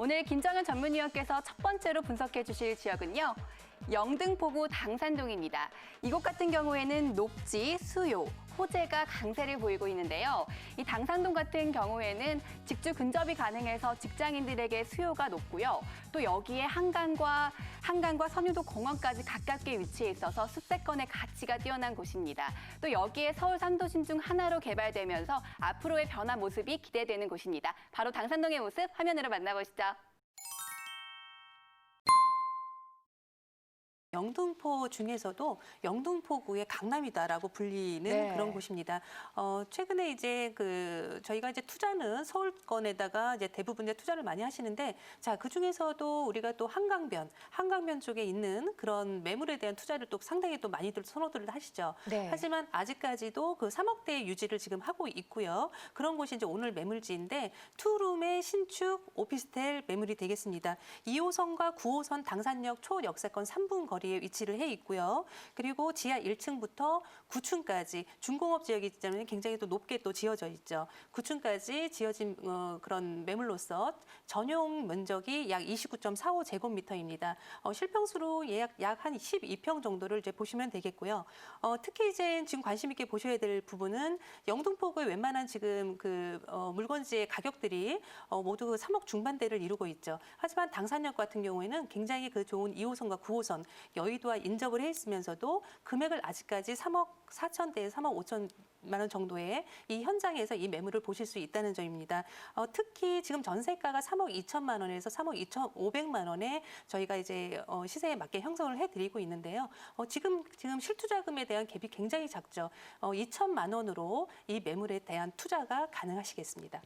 오늘 김정은 전문위원께서 첫 번째로 분석해 주실 지역은요. 영등포구 당산동입니다. 이곳 같은 경우에는 녹지, 수요, 호재가 강세를 보이고 있는데요. 이 당산동 같은 경우에는 직주 근접이 가능해서 직장인들에게 수요가 높고요. 또 여기에 한강과 선유도 공원까지 가깝게 위치해 있어서 습세권의 가치가 뛰어난 곳입니다. 또 여기에 서울 3도심 중 하나로 개발되면서 앞으로의 변화 모습이 기대되는 곳입니다. 바로 당산동의 모습 화면으로 만나보시죠. 영등포 중에서도 영등포구의 강남이다라고 불리는 그런 곳입니다. 최근에 이제 저희가 이제 투자는 서울권에다가 이제 대부분 이제 투자를 많이 하시는데, 자, 그 중에서도 우리가 또 한강변 쪽에 있는 그런 매물에 대한 투자를 또 상당히 또 많이들 선호들을 하시죠. 네. 하지만 아직까지도 그 3억대 유지를 지금 하고 있고요. 그런 곳이 이제 오늘 매물지인데 투룸의 신축 오피스텔 매물이 되겠습니다. 2호선과 9호선 당산역 초역세권 3분 거리에 위치를 해 있고요. 그리고 지하 1층부터 9층까지 중공업 지역이기 때문에 굉장히 또 높게 또 지어져 있죠. 9층까지 지어진 그런 매물로서 전용 면적이 약 29.45제곱미터입니다. 실평수로 약 한 12평 정도를 이제 보시면 되겠고요. 특히 이제 지금 관심 있게 보셔야 될 부분은 영등포구의 웬만한 지금 물건지의 가격들이 모두 3억 중반대를 이루고 있죠. 하지만 당산역 같은 경우에는 굉장히 좋은 2호선과 9호선 여의도와 인접을 해 있으면서도 금액을 아직까지 3억 4천대에 3억 5천만 원 정도의 이 현장에서 이 매물을 보실 수 있다는 점입니다. 특히 지금 전세가가 3억 2천만 원에서 3억 2,500만 원에 저희가 이제 시세에 맞게 형성을 해드리고 있는데요. 지금 실투자금에 대한 갭이 굉장히 작죠. 2천만 원으로 이 매물에 대한 투자가 가능하시겠습니다.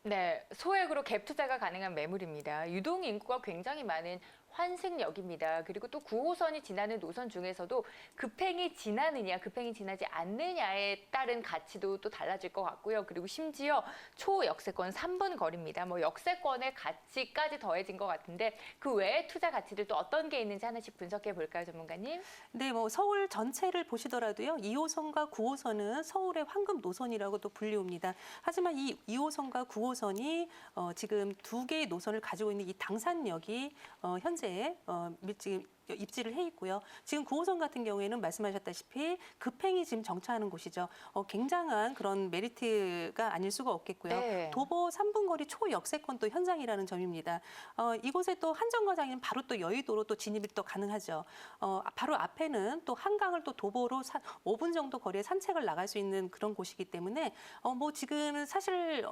네, 소액으로 갭 투자가 가능한 매물입니다. 유동 인구가 굉장히 많은 환승역입니다. 그리고 또 9호선이 지나는 노선 중에서도 급행이 지나느냐, 급행이 지나지 않느냐에 따른 가치도 또 달라질 것 같고요. 그리고 심지어 초역세권 3분 거리입니다. 역세권의 가치까지 더해진 것 같은데 그 외에 투자 가치들 또 어떤 게 있는지 하나씩 분석해 볼까요, 전문가님? 네, 서울 전체를 보시더라도요. 2호선과 9호선은 서울의 황금 노선이라고 또 불리웁니다. 하지만 이 2호선과 9호선이 지금 두 개의 노선을 가지고 있는 이 당산역이 현재 지금 입지를 해 있고요. 지금 9호선 같은 경우에는 말씀하셨다시피 급행이 지금 정차하는 곳이죠. 굉장한 그런 메리트가 아닐 수가 없겠고요. 네. 도보 3분 거리 초역세권 또 현장이라는 점입니다. 이곳에 또 한정거장인 바로 또 여의도로 또 진입이 또 가능하죠. 바로 앞에는 또 한강을 또 도보로 5분 정도 거리에 산책을 나갈 수 있는 그런 곳이기 때문에 지금 사실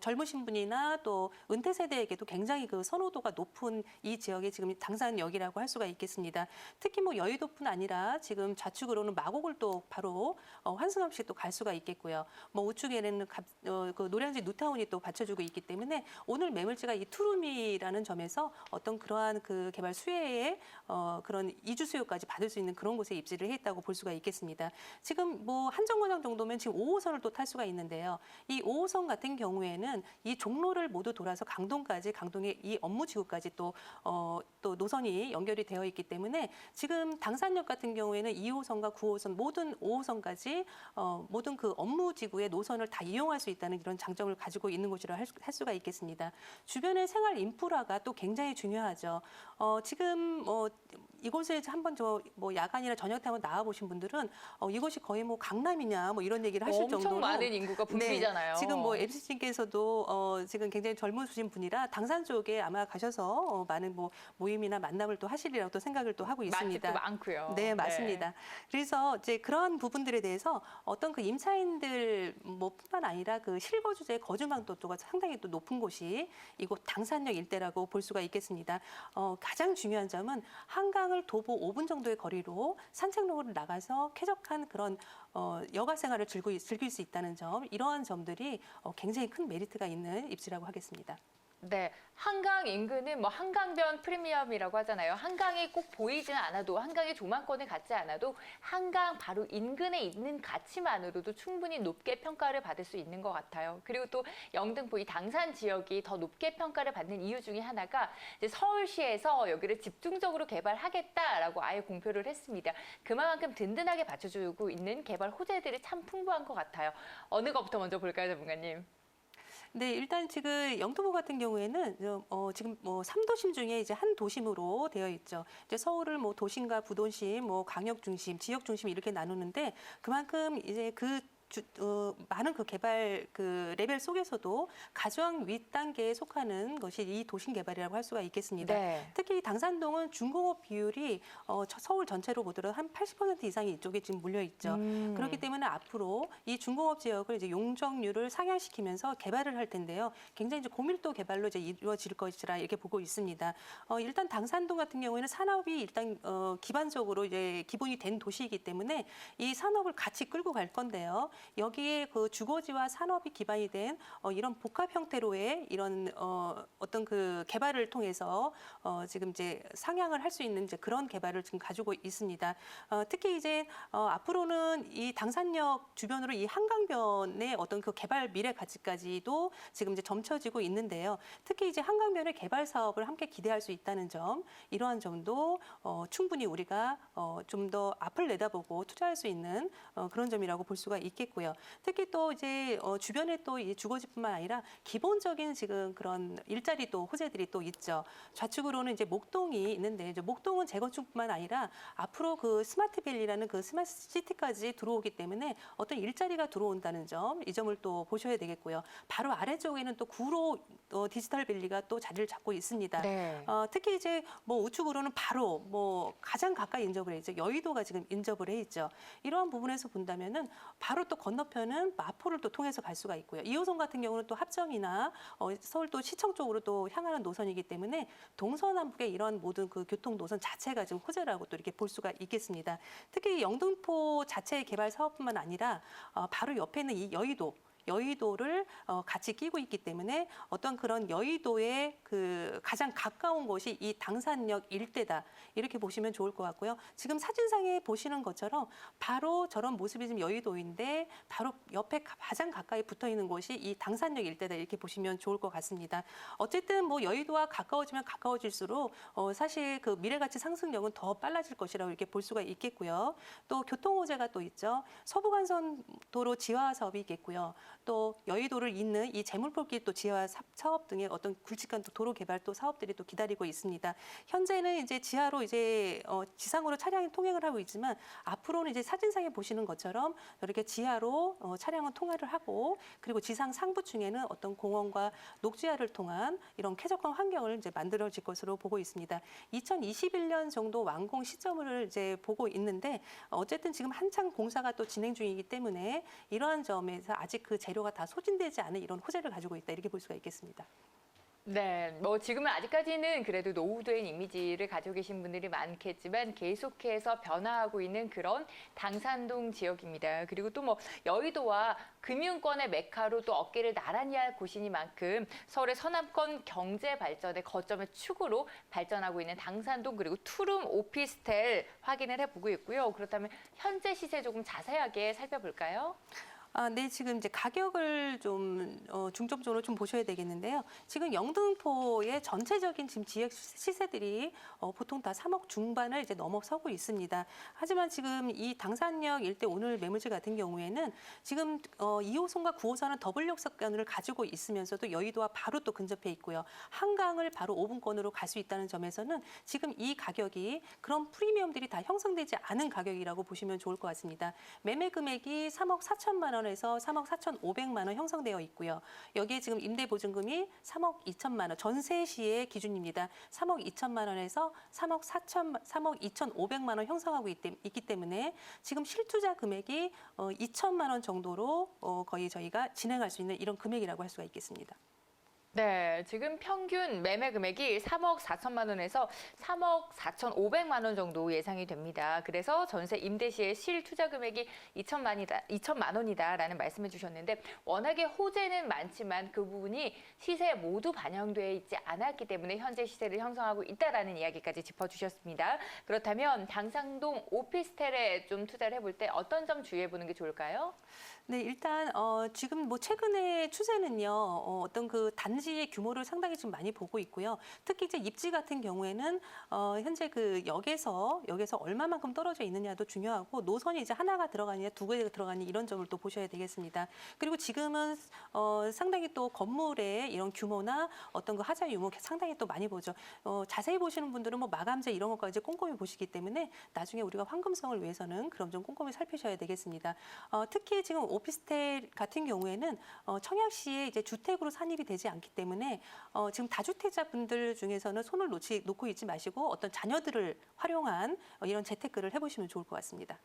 젊으신 분이나 또 은퇴 세대에게도 굉장히 선호도가 높은 이 지역이 지금 당산역이라고 할 수가 있겠습니다. 특히 여의도뿐 아니라 지금 좌측으로는 마곡을 또 바로 환승 없이 또 갈 수가 있겠고요. 우측에는 노량진 뉴타운이 또 받쳐주고 있기 때문에 오늘 매물지가 이 투룸이라는 점에서 어떤 그러한 개발 수혜의 그런 이주 수요까지 받을 수 있는 그런 곳에 입지를 했다고 볼 수가 있겠습니다. 지금 한정거장 정도면 지금 5호선을 또 탈 수가 있는데요. 이 5호선 같은 경우에는 이 종로를 모두 돌아서 강동의 이 업무지구까지 또 노선이 연결이 되어 있기 때문에 지금 당산역 같은 경우에는 2호선과 9호선 모든 5호선까지 모든 그 업무지구의 노선을 다 이용할 수 있다는 이런 장점을 가지고 있는 곳이라 할 수가 있겠습니다. 주변의 생활 인프라가 또 굉장히 중요하죠. 지금 이곳에 한번 야간이나 저녁 때 한번 나와 보신 분들은 이곳이 거의 강남이냐 이런 얘기를 하실 엄청 정도로 많은 인구가 붐비잖아요. 네, 지금 MC님께서도 지금 굉장히 젊으신 분이라 당산 쪽에 아마 가셔서 많은 모임이나 만남을 또 하시리라고 또 생각을 또 하고 있습니다. 맛집도 많고요. 네, 맞습니다. 네. 그래서 이제 그런 부분들에 대해서 어떤 임차인들 뿐만 아니라 실거주자의 거주망도가 상당히 또 높은 곳이 이곳 당산역 일대라고 볼 수가 있겠습니다. 가장 중요한 점은 한강을 도보 5분 정도의 거리로 산책로를 나가서 쾌적한 그런 여가 생활을 즐길 수 있다는 점, 이러한 점들이 굉장히 큰 메리트가 있는 입지라고 하겠습니다. 네, 한강 인근은 한강변 프리미엄이라고 하잖아요. 한강이 꼭 보이지는 않아도, 한강의 조망권을 갖지 않아도 한강 바로 인근에 있는 가치만으로도 충분히 높게 평가를 받을 수 있는 것 같아요. 그리고 또 영등포 이 당산 지역이 더 높게 평가를 받는 이유 중에 하나가 이제 서울시에서 여기를 집중적으로 개발하겠다라고 아예 공표를 했습니다. 그만큼 든든하게 받쳐주고 있는 개발 호재들이 참 풍부한 것 같아요. 어느 것부터 먼저 볼까요, 전문가님? 네, 일단 지금 영등포 같은 경우에는 지금 뭐 3도심 중에 이제 한 도심으로 되어 있죠. 이제 서울을 뭐 도심과 부도심, 뭐 광역 중심, 지역 중심 이렇게 나누는데 그만큼 이제 많은 그 개발 그 레벨 속에서도 가장 윗단계에 속하는 것이 이 도심 개발이라고 할 수가 있겠습니다. 네. 특히 당산동은 중공업 비율이 서울 전체로 보더라도 한 80% 이상이 이쪽에 지금 몰려 있죠. 그렇기 때문에 앞으로 이 중공업 지역을 이제 용적률을 상향시키면서 개발을 할 텐데요. 굉장히 이제 고밀도 개발로 이제 이루어질 것이라 이렇게 보고 있습니다. 일단 당산동 같은 경우에는 산업이 일단 기반적으로 이제 기본이 된 도시이기 때문에 이 산업을 같이 끌고 갈 건데요. 여기에 그 주거지와 산업이 기반이 된 이런 복합 형태로의 이런 어떤 그 개발을 통해서 지금 이제 상향을 할 수 있는 이제 그런 개발을 지금 가지고 있습니다. 특히 이제 앞으로는 이 당산역 주변으로 이 한강변의 어떤 그 개발 미래 가치까지도 지금 이제 점쳐지고 있는데요. 특히 이제 한강변의 개발 사업을 함께 기대할 수 있다는 점, 이러한 점도 충분히 우리가 좀 더 앞을 내다보고 투자할 수 있는 그런 점이라고 볼 수가 있겠고요. 특히 또 이제 주변에 또 이 주거지뿐만 아니라 기본적인 지금 그런 일자리 또 호재들이 또 있죠. 좌측으로는 이제 목동이 있는데 이제 목동은 재건축뿐만 아니라 앞으로 그 스마트밸리라는 그 스마트 시티까지 들어오기 때문에 어떤 일자리가 들어온다는 점, 이 점을 또 보셔야 되겠고요. 바로 아래쪽에는 또 구로 디지털밸리가 또 자리를 잡고 있습니다. 네. 특히 이제 뭐 우측으로는 바로 뭐 가장 가까이 인접을 해 있죠. 여의도가 지금 인접을 해 있죠. 이러한 부분에서 본다면은 바로 또 건너편은 마포를 또 통해서 갈 수가 있고요. 2호선 같은 경우는 또 합정이나 서울도 시청 쪽으로 또 향하는 노선이기 때문에 동서남북의 이런 모든 그 교통 노선 자체가 지금 호재라고 또 이렇게 볼 수가 있겠습니다. 특히 영등포 자체의 개발 사업뿐만 아니라 바로 옆에 있는 이 여의도를 같이 끼고 있기 때문에 어떤 그런 여의도의 그 가장 가까운 곳이 이 당산역 일대다, 이렇게 보시면 좋을 것 같고요. 지금 사진상에 보시는 것처럼 바로 저런 모습이 지금 여의도인데 바로 옆에 가장 가까이 붙어 있는 곳이 이 당산역 일대다, 이렇게 보시면 좋을 것 같습니다. 어쨌든 뭐 여의도와 가까워지면 가까워질수록 사실 그 미래가치 상승력은 더 빨라질 것이라고 이렇게 볼 수가 있겠고요. 또 교통 호재가 또 있죠. 서부간선도로 지하 사업이 있겠고요. 또 여의도를 잇는 이 재물포길 또 지하 사업 등의 어떤 굵직한 또 도로 개발 또 사업들이 또 기다리고 있습니다. 현재는 이제 지하로 이제 지상으로 차량이 통행을 하고 있지만 앞으로는 이제 사진상에 보시는 것처럼 이렇게 지하로 차량은 통화를 하고, 그리고 지상 상부층에는 어떤 공원과 녹지화를 통한 이런 쾌적한 환경을 이제 만들어질 것으로 보고 있습니다. 2021년 정도 완공 시점을 이제 보고 있는데 어쨌든 지금 한창 공사가 또 진행 중이기 때문에 이러한 점에서 아직 그 재료가 다 소진되지 않은 이런 호재를 가지고 있다, 이렇게 볼 수가 있겠습니다. 네, 뭐 지금은 아직까지는 그래도 노후된 이미지를 가지고 계신 분들이 많겠지만 계속해서 변화하고 있는 그런 당산동 지역입니다. 그리고 또 뭐 여의도와 금융권의 메카로 또 어깨를 나란히 할 곳이니만큼 서울의 서남권 경제 발전의 거점의 축으로 발전하고 있는 당산동, 그리고 투룸 오피스텔 확인을 해보고 있고요. 그렇다면 현재 시세 조금 자세하게 살펴볼까요? 네, 지금 이제 가격을 좀 중점적으로 좀 보셔야 되겠는데요. 지금 영등포의 전체적인 지금 지역 시세들이 보통 다 3억 중반을 이제 넘어서고 있습니다. 하지만 지금 이 당산역 일대 오늘 매물지 같은 경우에는 지금 2호선과 9호선은 더블 역세권을 가지고 있으면서도 여의도와 바로 또 근접해 있고요. 한강을 바로 5분권으로 갈 수 있다는 점에서는 지금 이 가격이 그런 프리미엄들이 다 형성되지 않은 가격이라고 보시면 좋을 것 같습니다. 매매 금액이 3억 4천만 원에서 3억 4,500만 원 형성되어 있고요. 여기에 지금 임대보증금이 3억 2천만 원, 전세 시의 기준입니다. 3억 2천만 원에서 3억 2,500만 원 형성하고 있기 때문에 지금 실투자 금액이 2천만 원 정도로 거의 저희가 진행할 수 있는 이런 금액이라고 할 수가 있겠습니다. 네, 지금 평균 매매 금액이 3억 4천만 원에서 3억 4,500만 원 정도 예상이 됩니다. 그래서 전세 임대 시의 실투자 금액이 2천만 원이다라는 말씀해 주셨는데, 워낙에 호재는 많지만 그 부분이 시세에 모두 반영돼 있지 않았기 때문에 현재 시세를 형성하고 있다라는 이야기까지 짚어주셨습니다. 그렇다면 당산동 오피스텔에 좀 투자를 해볼 때 어떤 점 주의해 보는 게 좋을까요? 네, 일단 지금 뭐 최근의 추세는요, 어떤 그 단지 단지의 규모를 상당히 지금 많이 보고 있고요. 특히 이제 입지 같은 경우에는 현재 그 역에서 얼마만큼 떨어져 있느냐도 중요하고 노선이 이제 하나가 들어가느냐 두 개가 들어가느냐 이런 점을 또 보셔야 되겠습니다. 그리고 지금은 상당히 또 건물의 이런 규모나 어떤 그 하자 유무 상당히 또 많이 보죠. 자세히 보시는 분들은 뭐 마감재 이런 것까지 꼼꼼히 보시기 때문에 나중에 우리가 황금성을 위해서는 그럼 좀 꼼꼼히 살피셔야 되겠습니다. 특히 지금 오피스텔 같은 경우에는 청약시에 이제 주택으로 산입이 되지 않기 때문에 지금 다주택자분들 중에서는 손을 놓고 있지 마시고 어떤 자녀들을 활용한 이런 재테크를 해보시면 좋을 것 같습니다.